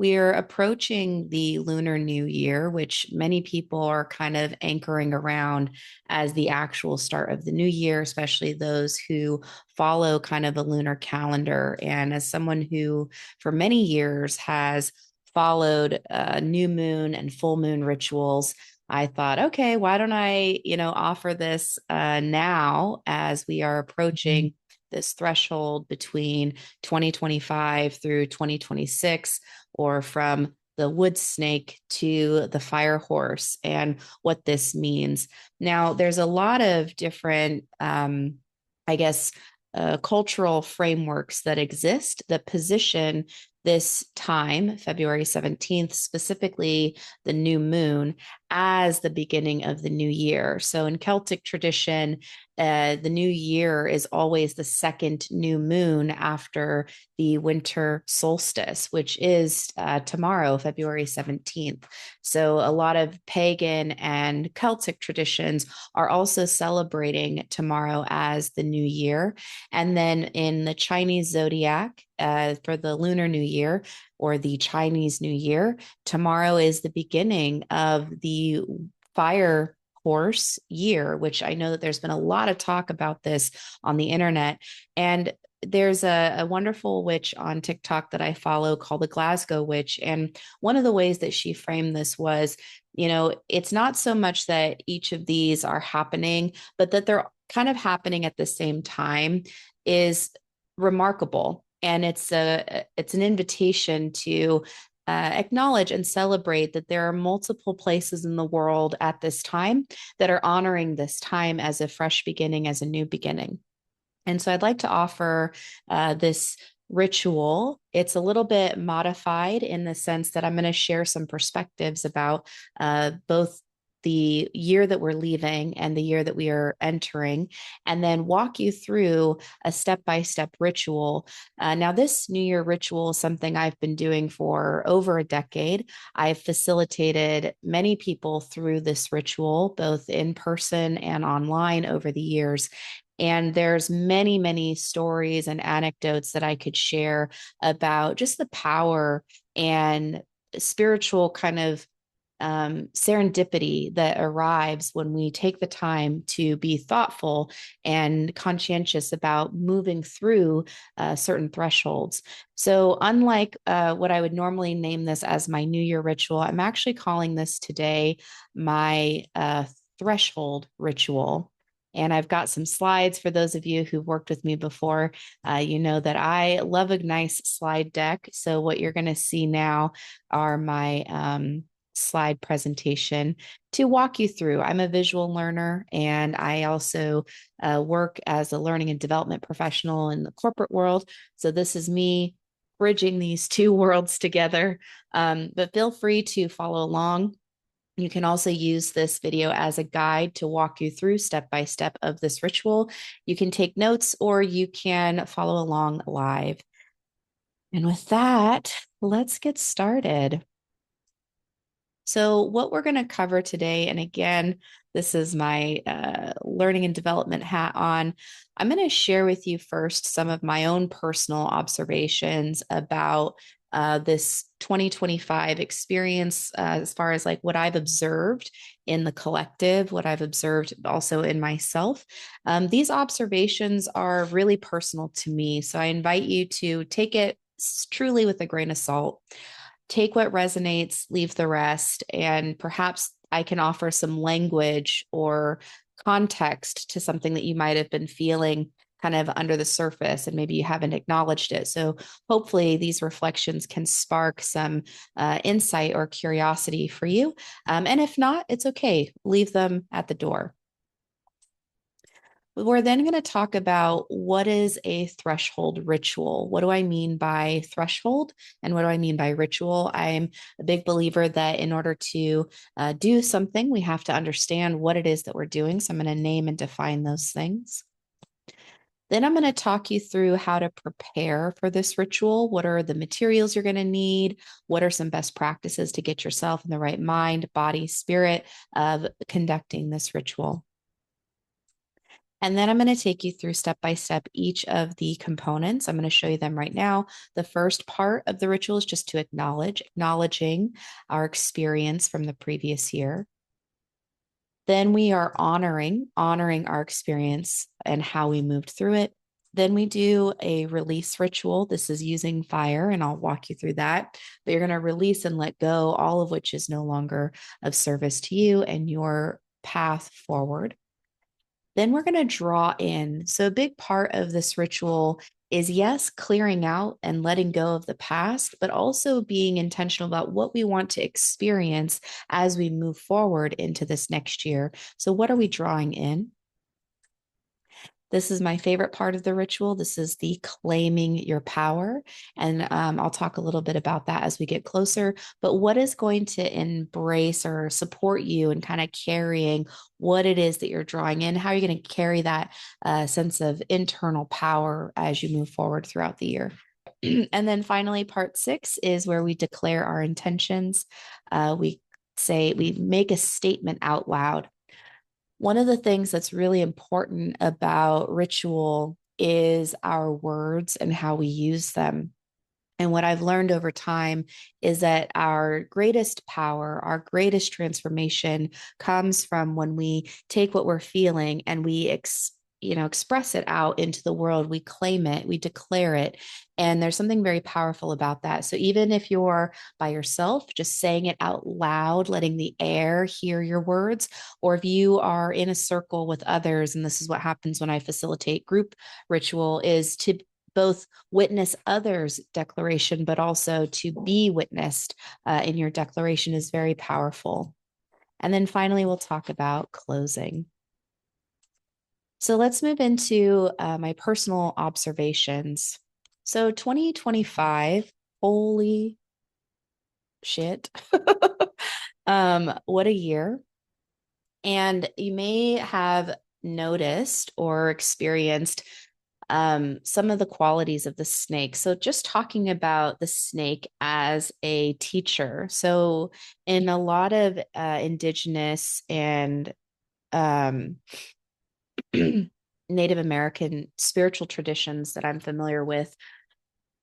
We're approaching the Lunar New Year, which many people are kind of anchoring around as the actual start of the new year, especially those who follow kind of a lunar calendar. And as someone who, for many years, has followed new moon and full moon rituals, I thought, okay, why don't I, offer this now as we are approaching this threshold between 2025 through 2026, or from the wood snake to the fire horse, and what this means. Now, there's a lot of different, I guess, cultural frameworks that exist that position this time, February 17th, specifically the new moon, as the beginning of the new year. So in Celtic tradition, the new year is always the second new moon after the winter solstice, which is tomorrow, February 17th. So a lot of pagan and Celtic traditions are also celebrating tomorrow as the new year. And then in the Chinese zodiac, for the Lunar New Year or the Chinese New Year, tomorrow is the beginning of the fire horse year, which I know that there's been a lot of talk about this on the internet. And there's a wonderful witch on TikTok that I follow called the Glasgow Witch. And one of the ways that she framed this was, it's not so much that each of these are happening, but that they're kind of happening at the same time is remarkable. And it's an invitation to acknowledge and celebrate that there are multiple places in the world at this time that are honoring this time as a fresh beginning, as a new beginning. And so I'd like to offer this ritual. It's a little bit modified in the sense that I'm going to share some perspectives about both the year that we're leaving and the year that we are entering, and then walk you through a step-by-step ritual. Now, this New Year ritual is something I've been doing for over a decade. I've facilitated many people through this ritual, both in person and online over the years. And there's many, many stories and anecdotes that I could share about just the power and spiritual kind of serendipity that arrives when we take the time to be thoughtful and conscientious about moving through certain thresholds. So, unlike what I would normally name this as my New Year ritual, I'm actually calling this today my threshold ritual. And I've got some slides for those of you who've worked with me before. You know that I love a nice slide deck. So, what you're going to see now are my slide presentation to walk you through. I'm a visual learner, and I also work as a learning and development professional in the corporate world. So this is me bridging these two worlds together. But feel free to follow along. You can also use this video as a guide to walk you through step by step of this ritual. You can take notes or you can follow along live. And with that, let's get started. So, what we're going to cover today, and again, this is my learning and development hat on. I'm going to share with you first some of my own personal observations about this 2025 experience, as far as like what I've observed in the collective, what I've observed also in myself. These observations are really personal to me. So, I invite you to take it truly with a grain of salt. Take what resonates, leave the rest, and perhaps I can offer some language or context to something that you might have been feeling kind of under the surface and maybe you haven't acknowledged it. So hopefully these reflections can spark some insight or curiosity for you. And if not, it's okay. Leave them at the door. We're then going to talk about what is a threshold ritual. What do I mean by threshold and what do I mean by ritual? I'm a big believer that in order to do something, we have to understand what it is that we're doing. So I'm going to name and define those things. Then I'm going to talk you through how to prepare for this ritual. What are the materials you're going to need? What are some best practices to get yourself in the right mind, body, spirit of conducting this ritual? And then I'm going to take you through step by step each of the components. I'm going to show you them right now. The first part of the ritual is just to acknowledging our experience from the previous year. Then we are honoring our experience and how we moved through it. Then we do a release ritual. This is using fire, and I'll walk you through that. But you're going to release and let go, all of which is no longer of service to you and your path forward. Then we're going to draw in. So, a big part of this ritual is, yes, clearing out and letting go of the past, but also being intentional about what we want to experience as we move forward into this next year. So, what are we drawing in? This is my favorite part of the ritual. This is the claiming your power. And I'll talk a little bit about that as we get closer. But what is going to embrace or support you in kind of carrying what it is that you're drawing in? How are you going to carry that sense of internal power as you move forward throughout the year? And then finally, part 6 is where we declare our intentions. We make a statement out loud. One of the things that's really important about ritual is our words and how we use them. And what I've learned over time is that our greatest power, our greatest transformation comes from when we take what we're feeling and we express it out into the world. We claim it, we declare it. And there's something very powerful about that. So even if you're by yourself, just saying it out loud, letting the air hear your words, or if you are in a circle with others, and this is what happens when I facilitate group ritual, is to both witness others' declaration, but also to be witnessed in your declaration is very powerful. And then finally, we'll talk about closing. So let's move into my personal observations. So 2025, holy shit. What a year. And you may have noticed or experienced some of the qualities of the snake. So, just talking about the snake as a teacher. So, in a lot of indigenous and um, Native American spiritual traditions that I'm familiar with,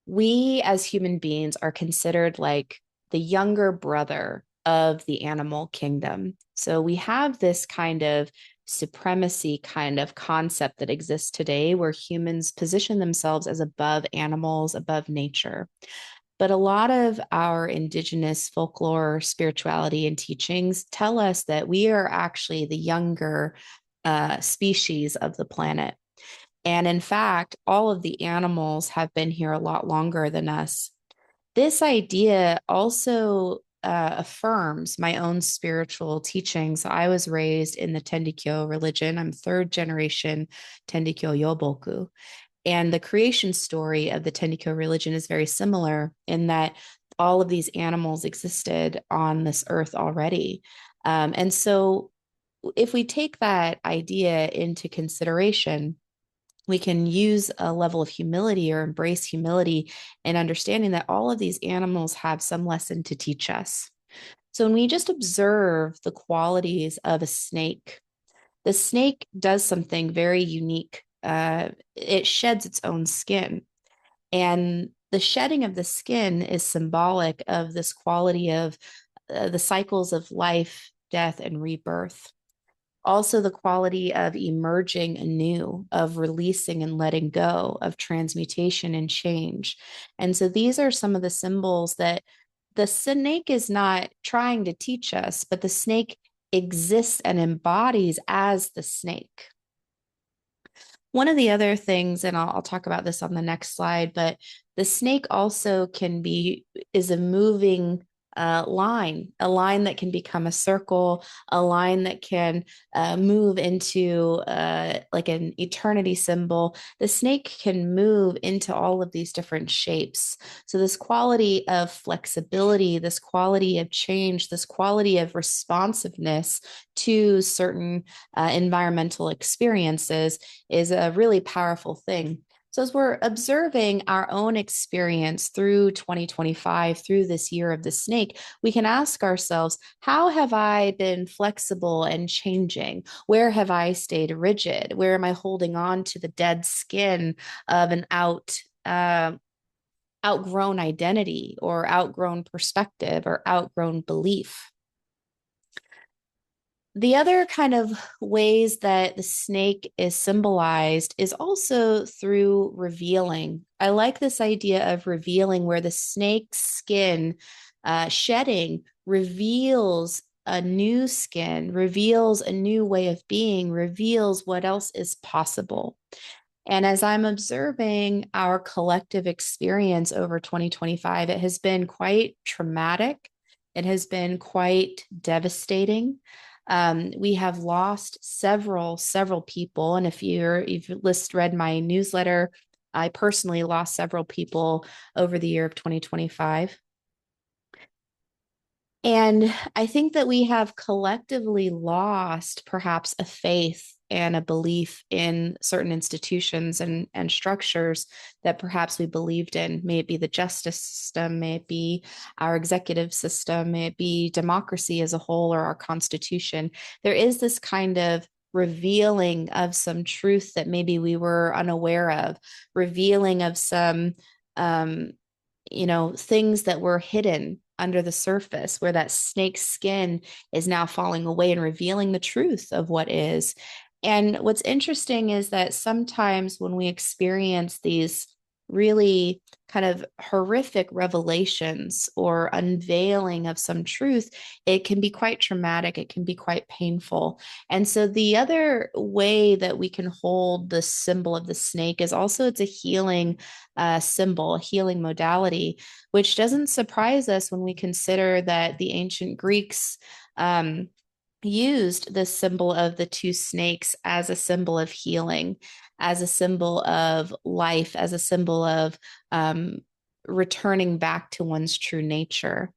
we as human beings are considered like the younger brother of the animal kingdom. So we have this kind of supremacy kind of concept that exists today where humans position themselves as above animals, above nature. But a lot of our indigenous folklore, spirituality, and teachings tell us that we are actually the younger species of the planet. And in fact, all of the animals have been here a lot longer than us. This idea also affirms my own spiritual teachings. I was raised in the Tendikyo religion. I'm third generation Tendikyo Yoboku. And the creation story of the Tendikyo religion is very similar in that all of these animals existed on this earth already. And so, if we take that idea into consideration, we can use a level of humility or embrace humility and understanding that all of these animals have some lesson to teach us. So when we just observe the qualities of a snake, the snake does something very unique. It sheds its own skin. And the shedding of the skin is symbolic of this quality of the cycles of life, death, and rebirth. Also, the quality of emerging anew, of releasing and letting go, of transmutation and change. And so these are some of the symbols that the snake is not trying to teach us, but the snake exists and embodies as the snake. One of the other things, and I'll talk about this on the next slide, but the snake also is a moving a line that can become a circle, a line that can move into like an eternity symbol. The snake can move into all of these different shapes. So, this quality of flexibility, this quality of change, this quality of responsiveness to certain environmental experiences is a really powerful thing. So, as we're observing our own experience through 2025, through this year of the snake, we can ask ourselves, how have I been flexible and changing? Where have I stayed rigid? Where am I holding on to the dead skin of an outgrown identity or outgrown perspective or outgrown belief? The other kind of ways that the snake is symbolized is also through revealing. I like this idea of revealing, where the snake's skin shedding reveals a new skin, reveals a new way of being, reveals what else is possible. And as I'm observing our collective experience over 2025, it has been quite traumatic. It has been quite devastating. We have lost several people. And if you've read my newsletter, I personally lost several people over the year of 2025. And I think that we have collectively lost perhaps a faith and a belief in certain institutions and structures that perhaps we believed in. May it be the justice system, may it be our executive system, may it be democracy as a whole or our constitution. There is this kind of revealing of some truth that maybe we were unaware of, revealing of some um, things that were hidden under the surface, where that snake's skin is now falling away and revealing the truth of what is. And what's interesting is that sometimes when we experience these really kind of horrific revelations or unveiling of some truth, it can be quite traumatic. It can be quite painful. And so the other way that we can hold the symbol of the snake is also it's a healing symbol, a healing modality, which doesn't surprise us when we consider that the ancient Greeks used the symbol of the two snakes as a symbol of healing, as a symbol of life, as a symbol of returning back to one's true nature.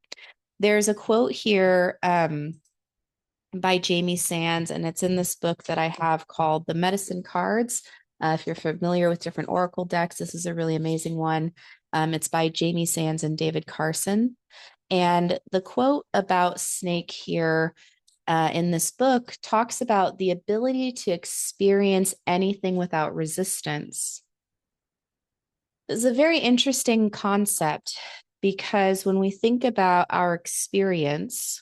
There's a quote here by Jamie Sands, and it's in this book that I have called The Medicine Cards. If you're familiar with different oracle decks, this is a really amazing one. It's by Jamie Sands and David Carson. And the quote about snake here in this book talks about the ability to experience anything without resistance. It's a very interesting concept because when we think about our experience,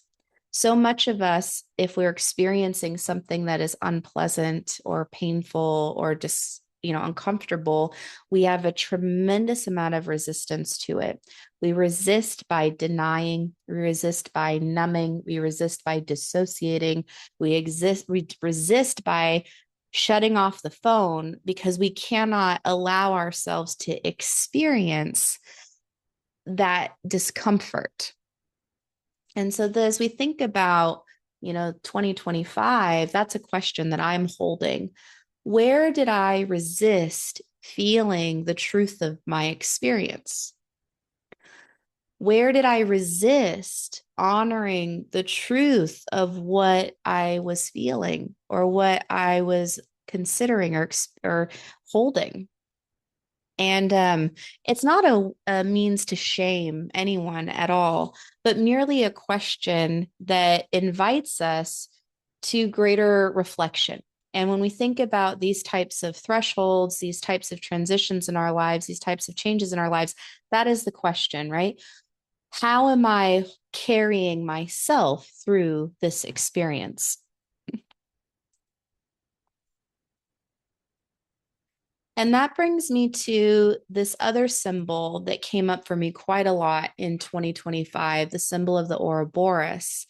so much of us, if we're experiencing something that is unpleasant or painful or just uncomfortable, we have a tremendous amount of resistance to it. We resist by denying, we resist by numbing, we resist by dissociating, we resist by shutting off the phone because we cannot allow ourselves to experience that discomfort. And so as we think about, 2025, that's a question that I'm holding. Where did I resist feeling the truth of my experience? Where did I resist honoring the truth of what I was feeling or what I was considering or holding? And it's not a means to shame anyone at all, but merely a question that invites us to greater reflection. And when we think about these types of thresholds, these types of transitions in our lives, these types of changes in our lives, that is the question, right? How am I carrying myself through this experience? And that brings me to this other symbol that came up for me quite a lot in 2025, the symbol of the Ouroboros.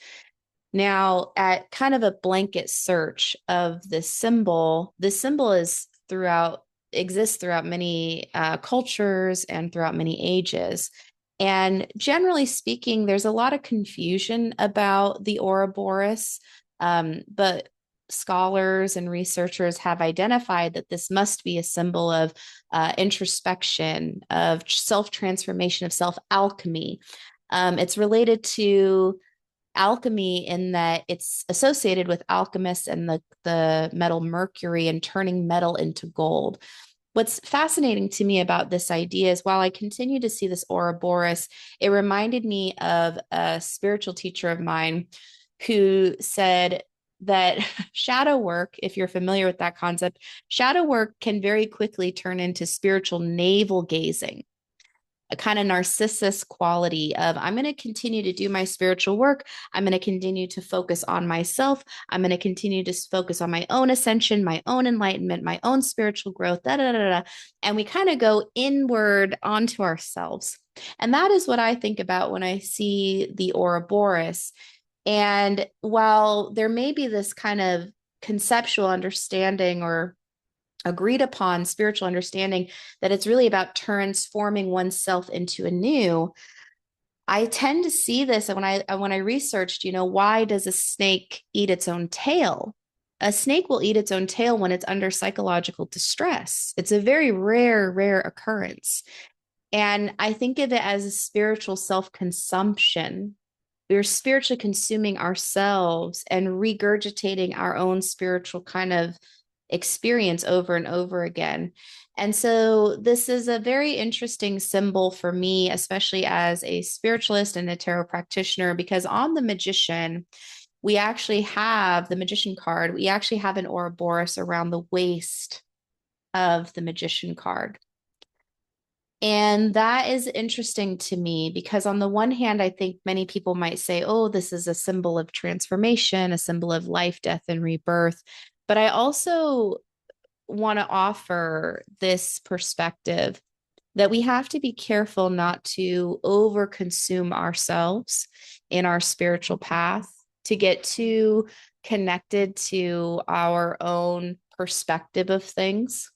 Now, at kind of a blanket search of this symbol exists throughout many cultures and throughout many ages. And generally speaking, there's a lot of confusion about the Ouroboros, but scholars and researchers have identified that this must be a symbol of introspection, of self transformation, of self alchemy. It's related to alchemy in that it's associated with alchemists and the metal mercury and turning metal into gold. what's fascinating to me about this idea is while I continue to see this Ouroboros, it reminded me of a spiritual teacher of mine who said that shadow work, if you're familiar with that concept, shadow work can very quickly turn into spiritual navel gazing, a kind of narcissist quality of I'm going to continue to do my spiritual work. I'm going to continue to focus on myself. I'm going to continue to focus on my own ascension, my own enlightenment, my own spiritual growth, da, da, da, da. And we kind of go inward onto ourselves. And that is what I think about when I see the Ouroboros. And while there may be this kind of conceptual understanding or agreed upon spiritual understanding that it's really about transforming oneself into a new, I tend to see this when I researched, why does a snake eat its own tail? A snake will eat its own tail when it's under psychological distress. It's a very rare occurrence. And I think of it as a spiritual self-consumption. We're spiritually consuming ourselves and regurgitating our own spiritual kind of experience over and over again. And so this is a very interesting symbol for me, especially as a spiritualist and a tarot practitioner, because on the magician, we actually have the magician card. We actually have an Ouroboros around the waist of the magician card. And that is interesting to me because, on the one hand, I think many people might say, oh, this is a symbol of transformation, a symbol of life, death, and rebirth. But I also want to offer this perspective that we have to be careful not to overconsume ourselves in our spiritual path, to get too connected to our own perspective of things.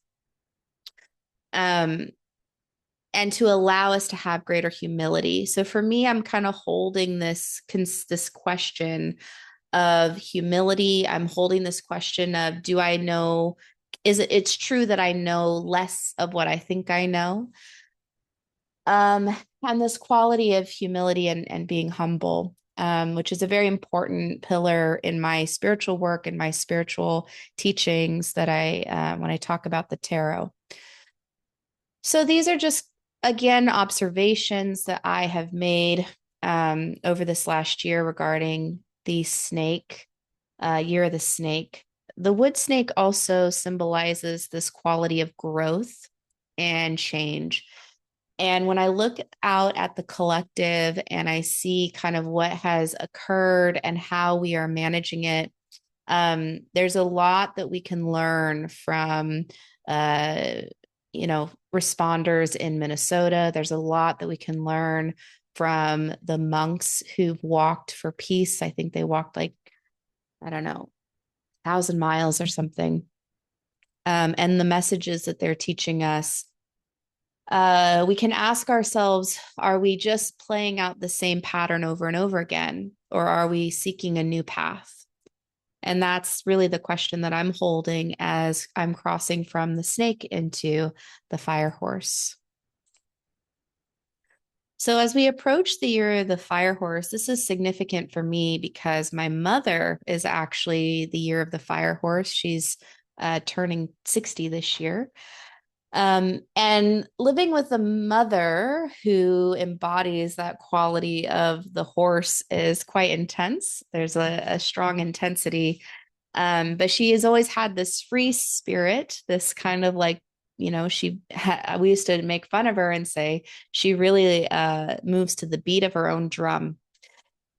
And to allow us to have greater humility. So for me, I'm kind of holding this question of humility. I'm holding this question of, do I know, it's true that I know less of what I think I know. And this quality of humility and being humble, which is a very important pillar in my spiritual work and my spiritual teachings that when I talk about the tarot. So these are just, again, observations that I have made over this last year regarding the snake, year of the snake. The wood snake also symbolizes this quality of growth and change. And when I look out at the collective and I see kind of what has occurred and how we are managing it, there's a lot that we can learn from responders in Minnesota. There's a lot that we can learn from the monks who've walked for peace. I think they walked like, I don't know, 1,000 miles or something. And the messages that they're teaching us, we can ask ourselves, are we just playing out the same pattern over and over again? Or are we seeking a new path? And that's really the question that I'm holding as I'm crossing from the snake into the fire horse. So as we approach the year of the fire horse, this is significant for me because my mother is actually the year of the fire horse. She's turning 60 this year. And living with a mother who embodies that quality of the horse is quite intense. There's a strong intensity. But she has always had this free spirit, this kind of like, we used to make fun of her and say she really moves to the beat of her own drum.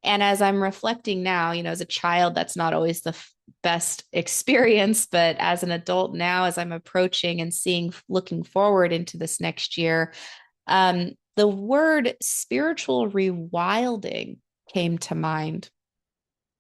And as I'm reflecting now, as a child, that's not always the best experience. But as an adult now, as I'm approaching and looking forward into this next year, the word spiritual rewilding came to mind.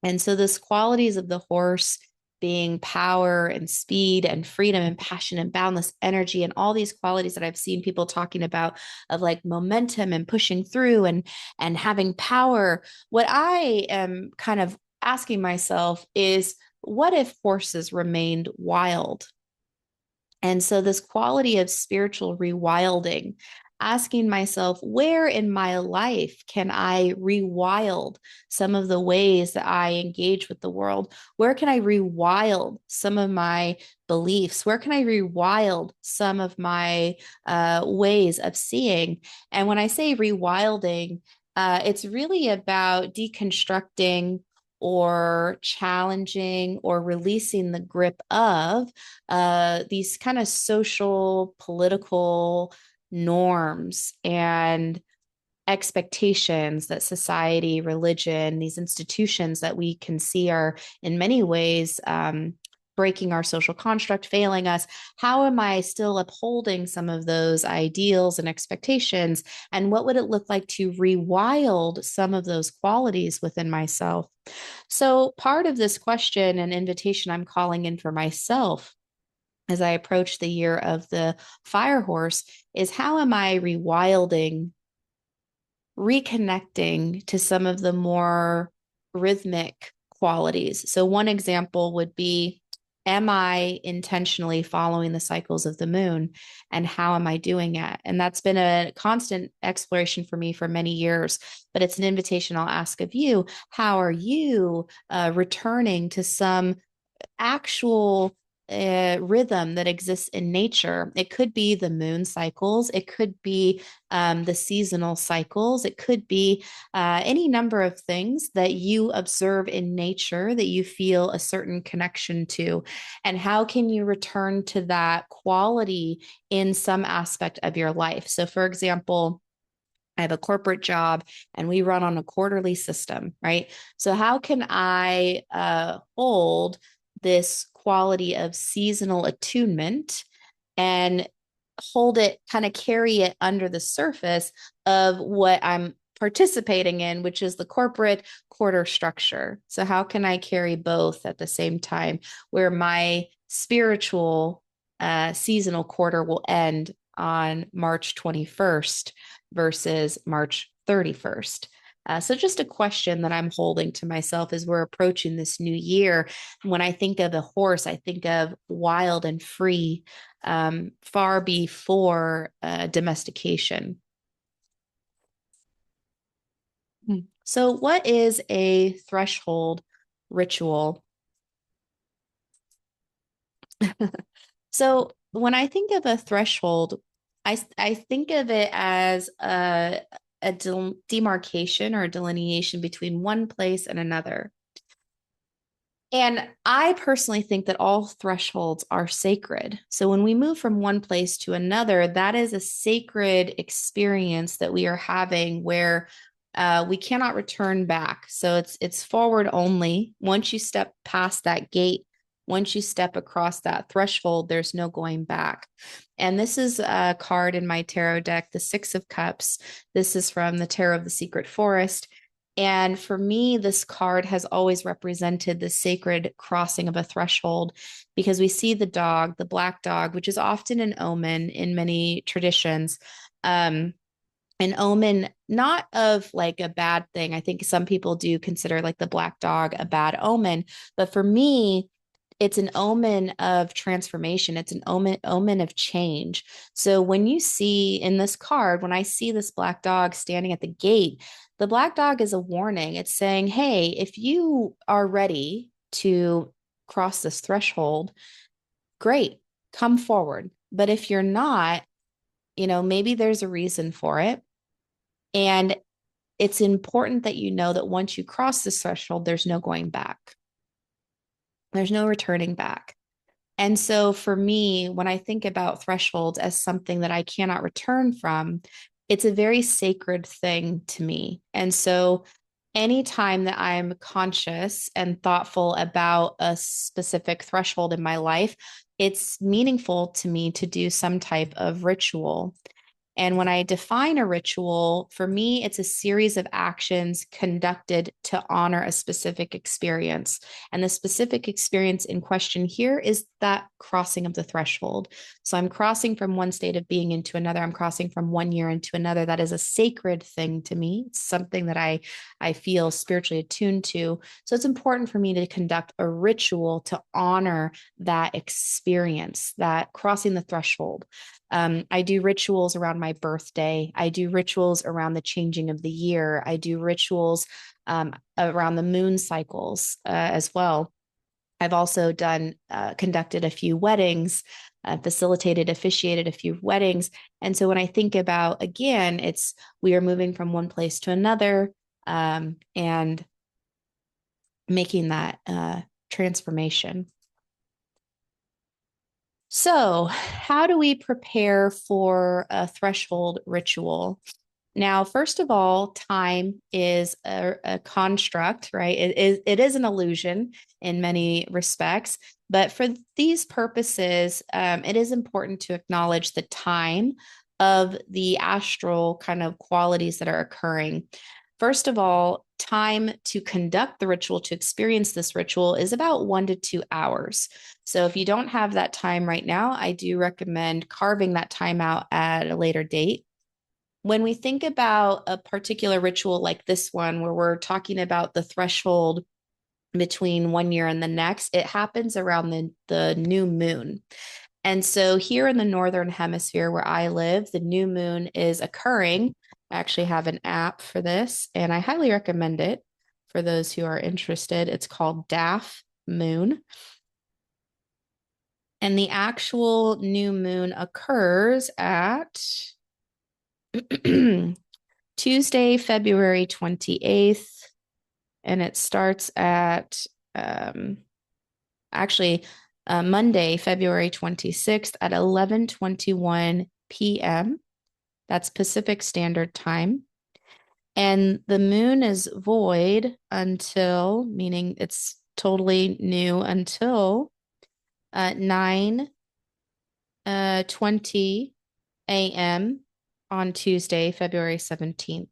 And so this qualities of the horse being power and speed and freedom and passion and boundless energy and all these qualities that I've seen people talking about of like momentum and pushing through and having power. What I am kind of asking myself is, what if horses remained wild? And so this quality of spiritual rewilding, asking myself, where in my life can I rewild some of the ways that I engage with the world? Where can I rewild some of my beliefs? Where can I rewild some of my ways of seeing? And when I say rewilding, it's really about deconstructing or challenging or releasing the grip of these kind of social, political norms and expectations that society, religion, these institutions that we can see are in many ways breaking our social construct, failing us. How am I still upholding some of those ideals and expectations? And what would it look like to rewild some of those qualities within myself? So, part of this question and invitation I'm calling in for myself as I approach the year of the fire horse is how am I rewilding, reconnecting to some of the more rhythmic qualities? So, one example would be, am I intentionally following the cycles of the moon, and how am I doing it? And that's been a constant exploration for me for many years, but it's an invitation I'll ask of you. How are you returning to some actual rhythm that exists in nature? It could be the moon cycles, it could be the seasonal cycles, it could be any number of things that you observe in nature that you feel a certain connection to. And how can you return to that quality in some aspect of your life? So, for example, I have a corporate job and we run on a quarterly system, right? So, how can I hold this quality of seasonal attunement and hold it, kind of carry it under the surface of what I'm participating in, which is the corporate quarter structure? So, how can I carry both at the same time where my spiritual seasonal quarter will end on March 21st versus March 31st? So, just a question that I'm holding to myself as we're approaching this new year. When I think of a horse, I think of wild and free, far before domestication. So, what is a threshold ritual? So, when I think of a threshold, I think of it as a demarcation or a delineation between one place and another. And I personally think that all thresholds are sacred. So when we move from one place to another, that is a sacred experience that we are having where we cannot return back. So it's forward only. Once you step past that gate, once you step across that threshold, there's no going back. And this is a card in my tarot deck, the Six of Cups. This is from the Tarot of the Secret Forest. And for me, this card has always represented the sacred crossing of a threshold because we see the dog, the black dog, which is often an omen in many traditions. An omen, not of like a bad thing. I think some people do consider like the black dog a bad omen. But for me, it's an omen of transformation. It's an omen of change. So when you see in this card, when I see this black dog standing at the gate, the black dog is a warning. It's saying, hey, if you are ready to cross this threshold, great, come forward. But if you're not, maybe there's a reason for it. And it's important that you know that once you cross this threshold, there's no going back. There's no returning back. And so for me, when I think about thresholds as something that I cannot return from, it's a very sacred thing to me. And so anytime that I'm conscious and thoughtful about a specific threshold in my life, it's meaningful to me to do some type of ritual. And when I define a ritual, for me, it's a series of actions conducted to honor a specific experience. And the specific experience in question here is that crossing of the threshold. So I'm crossing from one state of being into another. I'm crossing from one year into another. That is a sacred thing to me. It's something that I feel spiritually attuned to. So it's important for me to conduct a ritual to honor that experience, that crossing the threshold. I do rituals around my birthday. I do rituals around the changing of the year. I do rituals around the moon cycles as well. I've also conducted a few weddings, facilitated, officiated a few weddings. And so when I think about, again, we are moving from one place to another and making that transformation. So, how do we prepare for a threshold ritual? Now, first of all, time is a construct, right? It is an illusion in many respects. But for these purposes, it is important to acknowledge the time of the astral kind of qualities that are occurring. First of all, time to conduct the ritual, to experience this ritual, is about 1 to 2 hours. So if you don't have that time right now, I do recommend carving that time out at a later date. When we think about a particular ritual like this one, where we're talking about the threshold between one year and the next, it happens around the new moon. And so here in the Northern Hemisphere where I live, the new moon is occurring. I actually have an app for this, and I highly recommend it for those who are interested. It's called DAF Moon. And the actual new moon occurs at Tuesday, February 28th, and it starts at actually Monday, February 26th at 11:21 p.m. That's Pacific Standard Time. And the moon is void until, meaning it's totally new, until 9 20 a.m. on Tuesday, February 17th.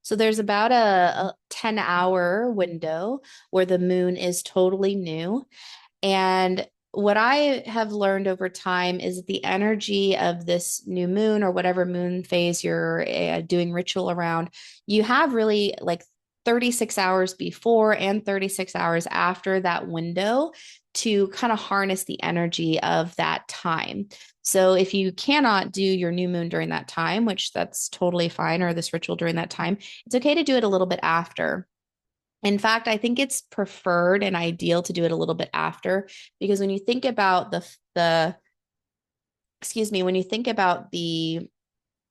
So there's about a 10-hour window where the moon is totally new. And what I have learned over time is the energy of this new moon, or whatever moon phase you're doing ritual around, you have really like 36 hours before and 36 hours after that window to kind of harness the energy of that time. So if you cannot do your new moon during that time, which that's totally fine, or this ritual during that time, it's okay to do it a little bit after. In fact, I think it's preferred and ideal to do it a little bit after, because when you think about the excuse me, when you think about the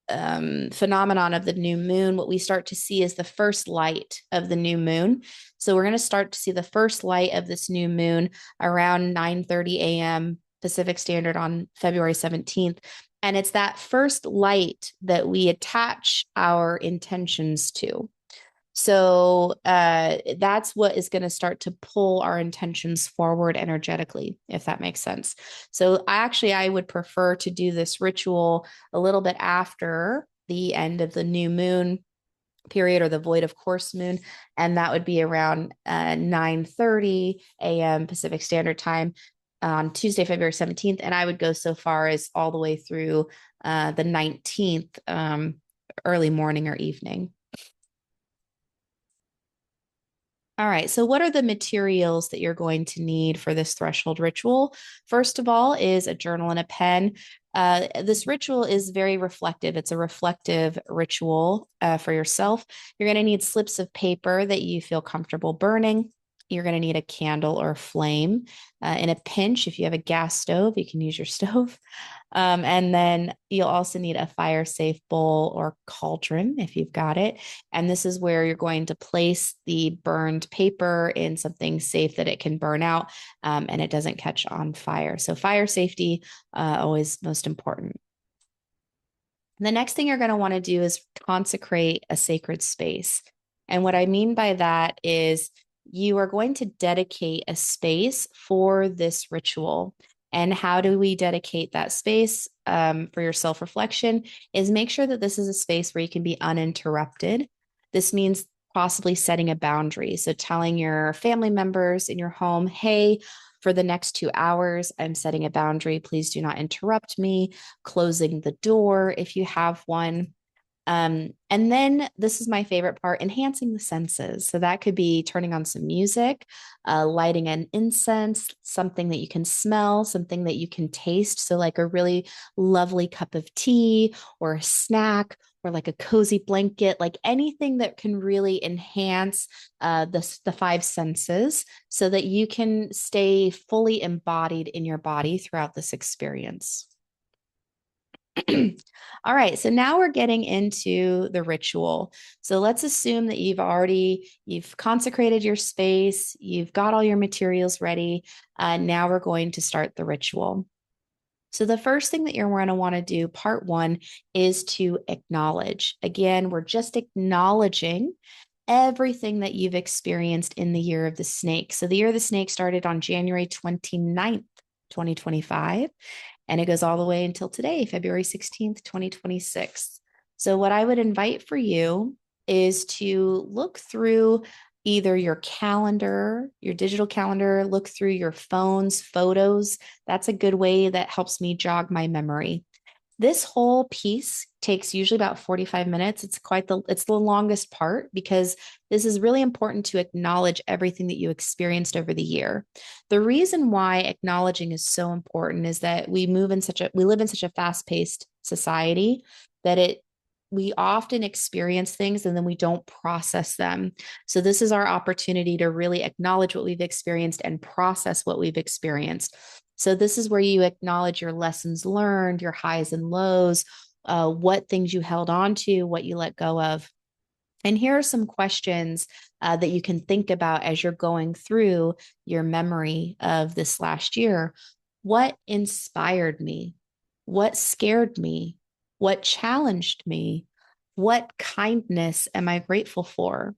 phenomenon of the new moon, what we start to see is the first light of the new moon. So we're going to start to see the first light of this new moon around 9:30 a.m. Pacific Standard on February 17th. And it's that first light that we attach our intentions to. So that's what is going to start to pull our intentions forward energetically, if that makes sense. So I would prefer to do this ritual a little bit after the end of the new moon period, or the void of course moon, and that would be around 9:30 a.m. Pacific Standard Time on Tuesday, February 17th. And I would go so far as all the way through the 19th, early morning or evening. All right. So, what are the materials that you're going to need for this threshold ritual? First of all, is a journal and a pen. This ritual is very reflective. It's a reflective ritual for yourself. You're going to need slips of paper that you feel comfortable burning. You're going to need a candle or a flame. In a pinch, if you have a gas stove, you can use your stove. And then you'll also need a fire safe bowl or cauldron if you've got it. And this is where you're going to place the burned paper in something safe that it can burn out and it doesn't catch on fire. So, fire safety, always most important. The next thing you're going to want to do is consecrate a sacred space. And what I mean by that is you are going to dedicate a space for this ritual. And how do we dedicate that space for your self reflection? Is make sure that this is a space where you can be uninterrupted. This means possibly setting a boundary. So, telling your family members in your home, hey, for the next 2 hours, I'm setting a boundary. Please do not interrupt me. Closing the door if you have one. And then this is my favorite part, enhancing the senses. So that could be turning on some music, lighting an incense, something that you can smell, something that you can taste. So, like a really lovely cup of tea or a snack or like a cozy blanket, like anything that can really enhance the five senses so that you can stay fully embodied in your body throughout this experience. All right, so now we're getting into the ritual. So let's assume that you've consecrated your space, you've got all your materials ready. Now we're going to start the ritual. So the first thing that you're going to want to do, part one, is to acknowledge. Again, we're just acknowledging everything that you've experienced in the year of the snake. So the year of the snake started on January 29th, 2025. And it goes all the way until today, February 16th, 2026. So, what I would invite for you is to look through either your calendar, your digital calendar, look through your phone's photos. That's a good way that helps me jog my memory. This whole piece takes usually about 45 minutes. It's the longest part because this is really important to acknowledge everything that you experienced over the year. The reason why acknowledging is so important is that we live in such a fast-paced society that we often experience things and then we don't process them. So this is our opportunity to really acknowledge what we've experienced and process what we've experienced. So this is where you acknowledge your lessons learned, your highs and lows, what things you held on to, what you let go of. And here are some questions that you can think about as you're going through your memory of this last year. What inspired me? What scared me? What challenged me? What kindness am I grateful for?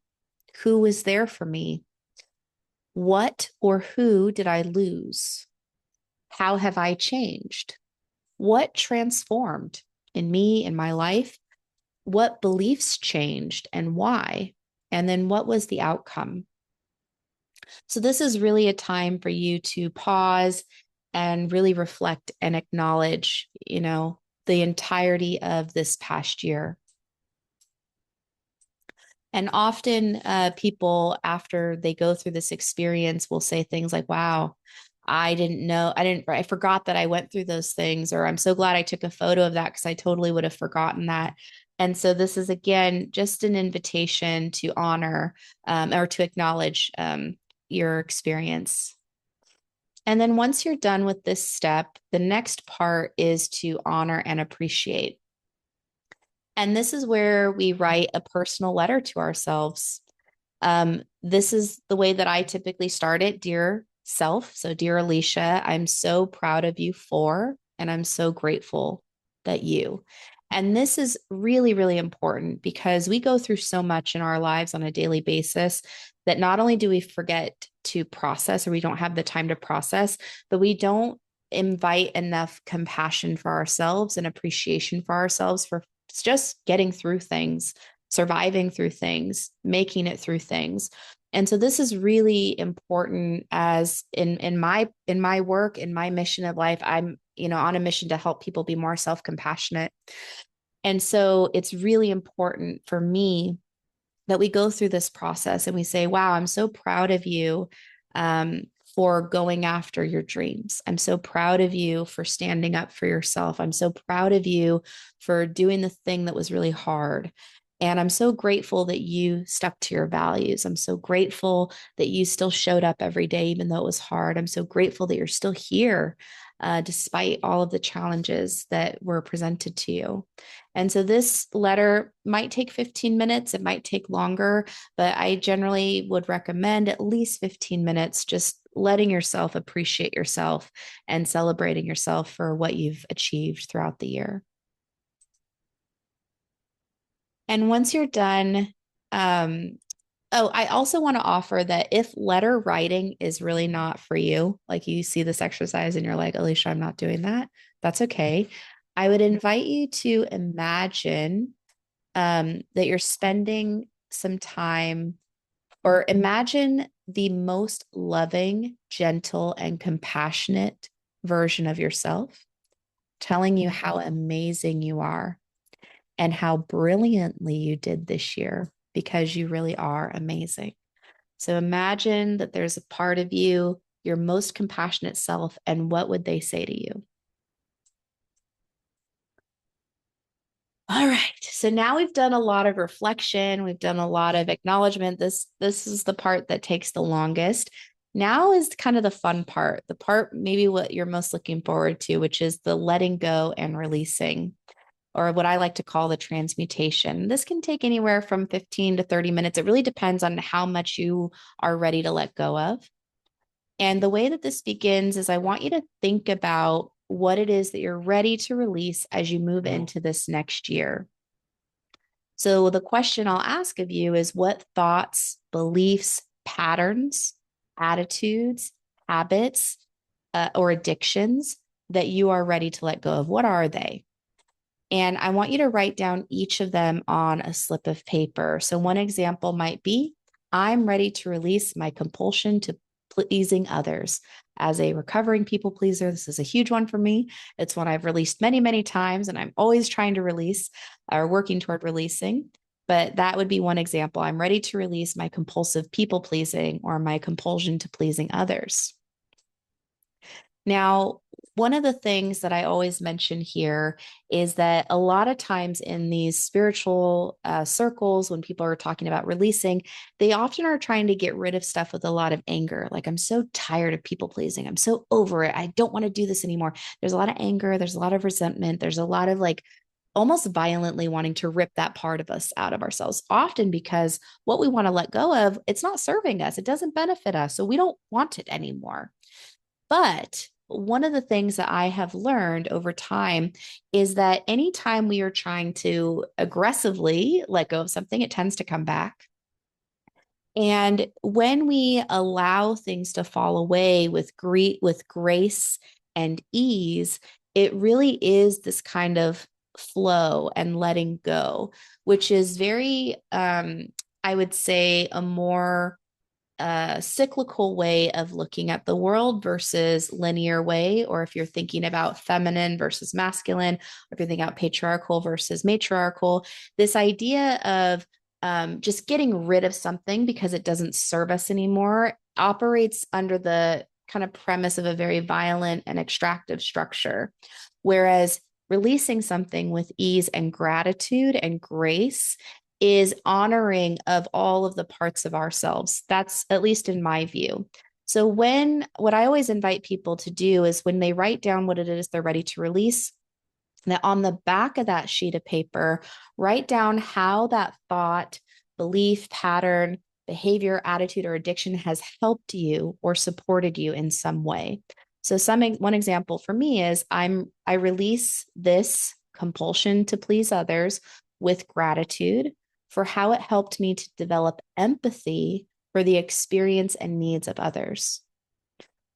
Who was there for me? What or who did I lose? How have I changed? What transformed in me, in my life? What beliefs changed and why? And then what was the outcome? So, this is really a time for you to pause and really reflect and acknowledge, the entirety of this past year. And often people, after they go through this experience, will say things like, wow, I didn't know, I forgot that I went through those things, or I'm so glad I took a photo of that because I totally would have forgotten that. And so this is, again, just an invitation to honor or to acknowledge your experience. And then once you're done with this step, the next part is to honor and appreciate. And this is where we write a personal letter to ourselves. This is the way that I typically start it. Dear self. So, dear Alicia, I'm so proud of you for, and I'm so grateful that you. And this is really, really important because we go through so much in our lives on a daily basis that not only do we forget to process or we don't have the time to process, but we don't invite enough compassion for ourselves and appreciation for ourselves for just getting through things, surviving through things, making it through things. And so this is really important as in my work, in my mission of life. I'm, on a mission to help people be more self-compassionate. And so it's really important for me that we go through this process and we say, wow, I'm so proud of you for going after your dreams. I'm so proud of you for standing up for yourself. I'm so proud of you for doing the thing that was really hard. And I'm so grateful that you stuck to your values. I'm so grateful that you still showed up every day, even though it was hard. I'm so grateful that you're still here, despite all of the challenges that were presented to you. And so this letter might take 15 minutes. It might take longer, but I generally would recommend at least 15 minutes, just letting yourself appreciate yourself and celebrating yourself for what you've achieved throughout the year. And once you're done, I also want to offer that if letter writing is really not for you, like you see this exercise and you're like, Alicia, I'm not doing that, that's okay. I would invite you to imagine that you're spending some time, or imagine the most loving, gentle, and compassionate version of yourself telling you how amazing you are. and how brilliantly you did this year because you really are amazing. So imagine that there's a part of you, your most compassionate self, and what would they say to you? All right. So now we've done a lot of reflection, we've done a lot of acknowledgement. This is the part that takes the longest. Now is kind of the fun part, the part maybe what you're most looking forward to, which is the letting go and releasing, or what I like to call the transmutation. This can take anywhere from 15 to 30 minutes. It really depends on how much you are ready to let go of. And the way that this begins is I want you to think about what it is that you're ready to release as you move into this next year. So, the question I'll ask of you is what thoughts, beliefs, patterns, attitudes, habits, or addictions that you are ready to let go of? What are they? And I want you to write down each of them on a slip of paper. So, one example might be I'm ready to release my compulsion to pleasing others. As a recovering people pleaser, this is a huge one for me. It's one I've released many, many times, and I'm always trying to release or working toward releasing. But that would be one example. I'm ready to release my compulsive people pleasing or my compulsion to pleasing others. Now, one of the things that I always mention here is that a lot of times in these spiritual circles, when people are talking about releasing, they often are trying to get rid of stuff with a lot of anger. Like, I'm so tired of people pleasing. I'm so over it. I don't want to do this anymore. There's a lot of anger. There's a lot of resentment. There's a lot of like almost violently wanting to rip that part of us out of ourselves, often because what we want to let go of, it's not serving us. It doesn't benefit us. So we don't want it anymore. But one of the things that I have learned over time is that anytime we are trying to aggressively let go of something, it tends to come back. And when we allow things to fall away with grace and ease, it really is this kind of flow and letting go, which is very, I would say, a more cyclical way of looking at the world versus linear way, or if you're thinking about feminine versus masculine, or if you're thinking about patriarchal versus matriarchal, this idea of just getting rid of something because it doesn't serve us anymore operates under the kind of premise of a very violent and extractive structure. Whereas releasing something with ease and gratitude and grace is honoring of all of the parts of ourselves. That's at least in my view. So what I always invite people to do is when they write down what it is they're ready to release, that on the back of that sheet of paper, write down how that thought, belief, pattern, behavior, attitude, or addiction has helped you or supported you in some way. So one example for me is I release this compulsion to please others with gratitude for how it helped me to develop empathy for the experience and needs of others.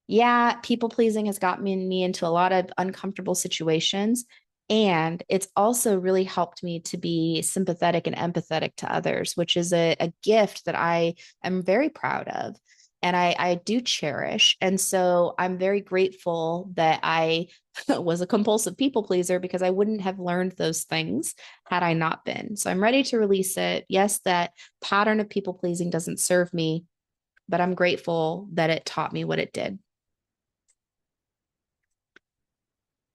Yeah, people pleasing has gotten me into a lot of uncomfortable situations. And it's also really helped me to be sympathetic and empathetic to others, which is a gift that I am very proud of and I do cherish. And so I'm very grateful that I was a compulsive people pleaser because I wouldn't have learned those things had I not been. So I'm ready to release it. Yes, that pattern of people pleasing doesn't serve me, but I'm grateful that it taught me what it did.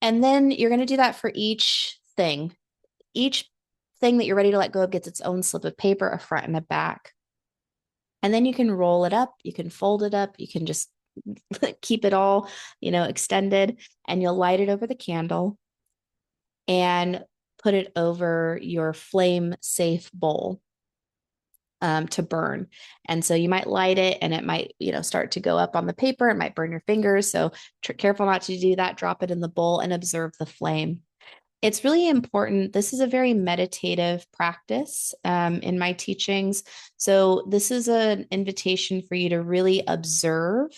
And then you're going to do that for each thing. Each thing that you're ready to let go of gets its own slip of paper, a front and a back. And then you can roll it up, you can fold it up, you can just keep it all, extended, and you'll light it over the candle and put it over your flame safe bowl to burn. And so you might light it and it might, start to go up on the paper. It might burn your fingers. So careful not to do that. Drop it in the bowl and observe the flame. It's really important. This is a very meditative practice in my teachings. So this is an invitation for you to really observe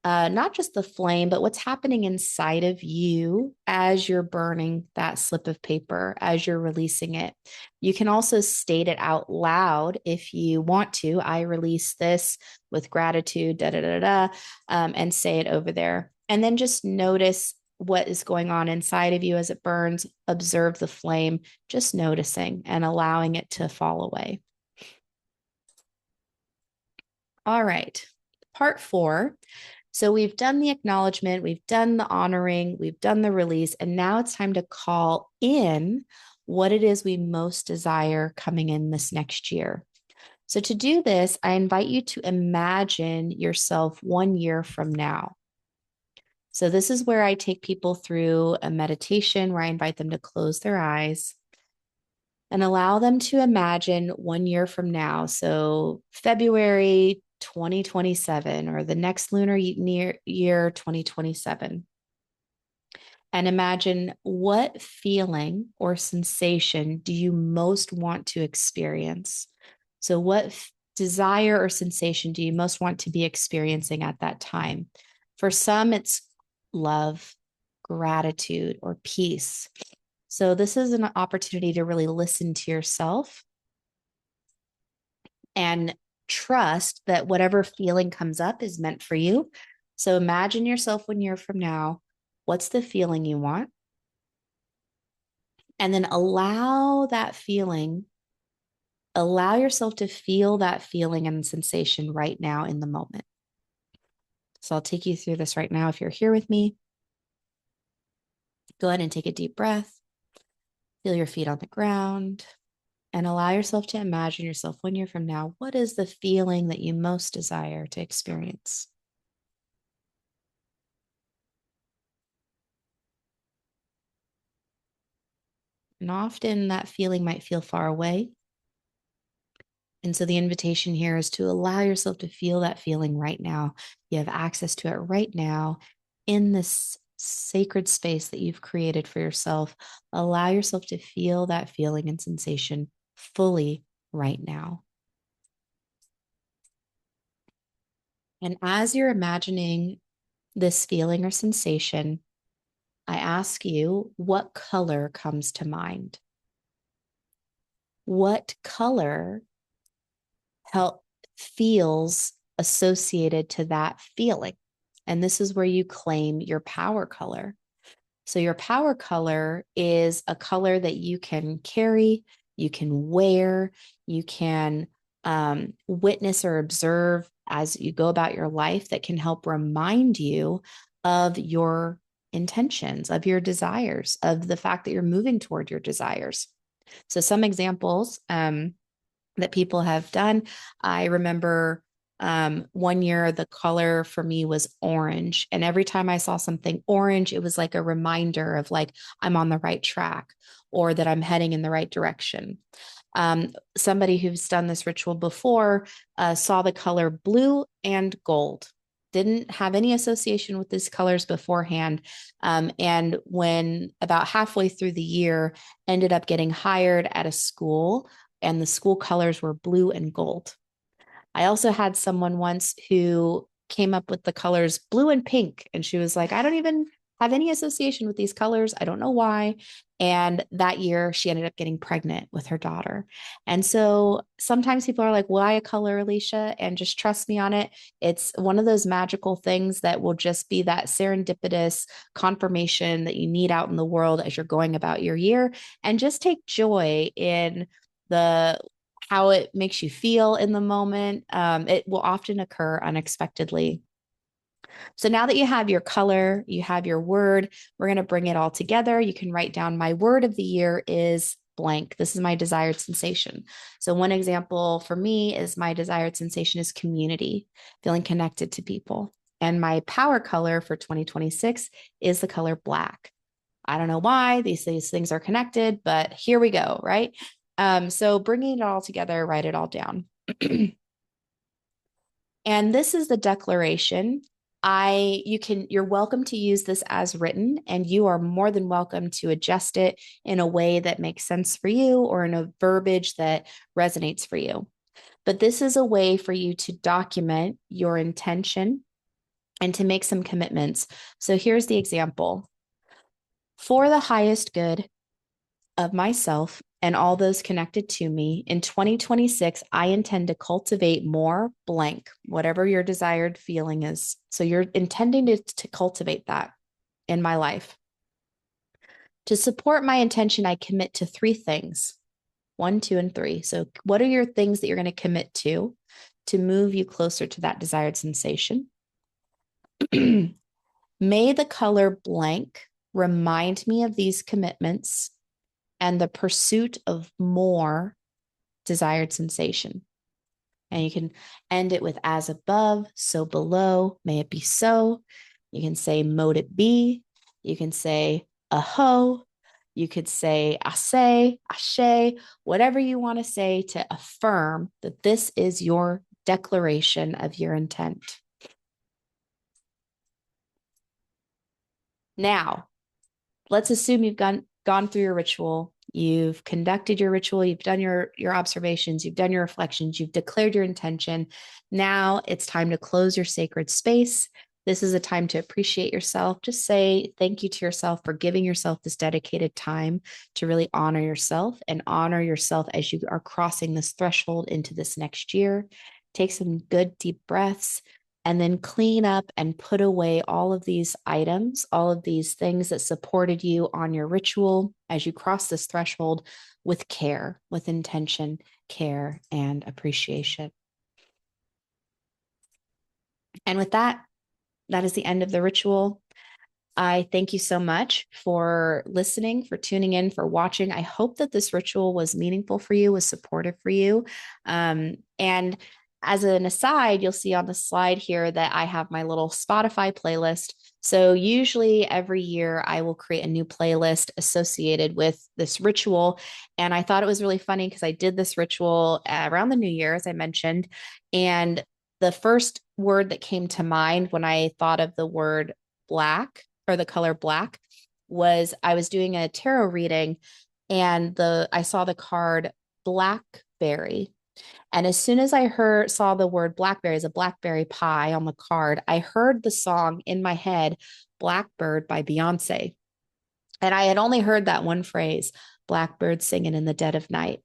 not just the flame, but what's happening inside of you as you're burning that slip of paper, as you're releasing it. You can also state it out loud if you want to. I release this with gratitude, and say it over there. And then just notice what is going on inside of you as it burns. Observe the flame, just noticing and allowing it to fall away. All right, part 4. So we've done the acknowledgement, we've done the honoring, we've done the release, and now it's time to call in what it is we most desire coming in this next year. So to do this, I invite you to imagine yourself 1 year from now. So this is where I take people through a meditation where I invite them to close their eyes and allow them to imagine 1 year from now. So February 2027 or the next lunar year 2027. And imagine what feeling or sensation do you most want to experience? So, what desire or sensation do you most want to be experiencing at that time? For some, it's love, gratitude, or peace. So, this is an opportunity to really listen to yourself and trust that whatever feeling comes up is meant for you. So, imagine yourself 1 year from now. What's the feeling you want? And then allow yourself to feel that feeling and sensation right now in the moment. So I'll take you through this right now. If you're here with me, go ahead and take a deep breath. Feel your feet on the ground and allow yourself to imagine yourself 1 year from now. What is the feeling that you most desire to experience? And often that feeling might feel far away. And so the invitation here is to allow yourself to feel that feeling right now. You have access to it right now in this sacred space that you've created for yourself. Allow yourself to feel that feeling and sensation fully right now. And as you're imagining this feeling or sensation, I ask you, what color comes to mind? What color feels associated to that feeling? And this is where you claim your power color. So your power color is a color that you can carry, you can wear, you can witness or observe as you go about your life that can help remind you of your intentions, of your desires, of the fact that you're moving toward your desires. So some examples that people have done. I remember 1 year, the color for me was orange. And every time I saw something orange, it was like a reminder of like, I'm on the right track or that I'm heading in the right direction. Somebody who's done this ritual before saw the color blue and gold. Didn't have any association with these colors beforehand. And when about halfway through the year, ended up getting hired at a school, and the school colors were blue and gold. I also had someone once who came up with the colors blue and pink. And she was like, I don't even have any association with these colors. I don't know why. And that year, she ended up getting pregnant with her daughter. And so sometimes people are like, why a color, Alicia? And just trust me on it. It's one of those magical things that will just be that serendipitous confirmation that you need out in the world as you're going about your year. And just take joy in the how it makes you feel in the moment. It will often occur unexpectedly. So now that you have your color, you have your word, we're going to bring it all together. You can write down my word of the year is blank. This is my desired sensation. So one example for me is my desired sensation is community, feeling connected to people. And my power color for 2026 is the color black. I don't know why these things are connected, but here we go, right? So bringing it all together, write it all down. And this is the declaration. You're welcome to use this as written, and you are more than welcome to adjust it in a way that makes sense for you or in a verbiage that resonates for you. But this is a way for you to document your intention and to make some commitments. So here's the example. For the highest good of myself and all those connected to me, in 2026, I intend to cultivate more blank, whatever your desired feeling is. So you're intending to cultivate that in my life. To support my intention, I commit to three things: one, two, and three. So, what are your things that you're going to commit to move you closer to that desired sensation? May the color blank remind me of these commitments and the pursuit of more desired sensation. And you can end it with as above, so below, may it be so. You can say mote it be. You can say aho. You could say ase, ashe, whatever you want to say to affirm that this is your declaration of your intent. Now, let's assume you've gone through your ritual, you've conducted your ritual, you've done your observations, you've done your reflections, you've declared your intention. Now it's time to close your sacred space. This is a time to appreciate yourself. Just say thank you to yourself for giving yourself this dedicated time to really honor yourself and honor yourself as you are crossing this threshold into this next year. Take some good deep breaths and then clean up and put away all of these items, all of these things that supported you on your ritual as you cross this threshold with care, with intention, care, and appreciation. And with that, that is the end of the ritual. I thank you so much for listening, for tuning in, for watching. I hope that this ritual was meaningful for you, was supportive for you. And as an aside, you'll see on the slide here that I have my little Spotify playlist. So usually every year I will create a new playlist associated with this ritual. And I thought it was really funny because I did this ritual around the New Year, as I mentioned. And the first word that came to mind when I thought of the word black or the color black was I was doing a tarot reading and I saw the card blackberry. And as soon as I saw the word blackberry as a blackberry pie on the card, I heard the song in my head, Blackbird by Beyonce. And I had only heard that one phrase, Blackbird singing in the dead of night.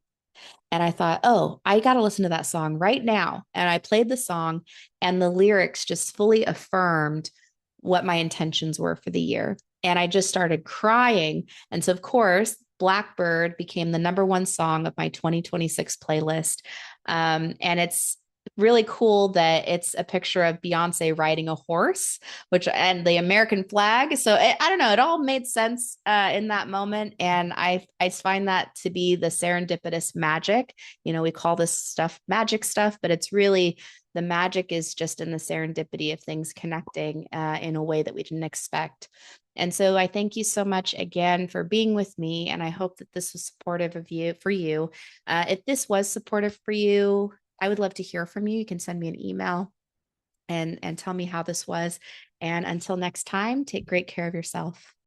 And I thought, oh, I got to listen to that song right now. And I played the song, and the lyrics just fully affirmed what my intentions were for the year. And I just started crying. And so, of course, Blackbird became the number one song of my 2026 playlist. And it's really cool that it's a picture of Beyonce riding a horse, and the American flag. So I don't know, it all made sense in that moment, and I find that to be the serendipitous magic. You know, we call this stuff magic stuff, but it's really the magic is just in the serendipity of things connecting in a way that we didn't expect. And so I thank you so much again for being with me, and I hope that this was supportive of you for you. If this was supportive for you, I would love to hear from you. You can send me an email and tell me how this was. And until next time, take great care of yourself.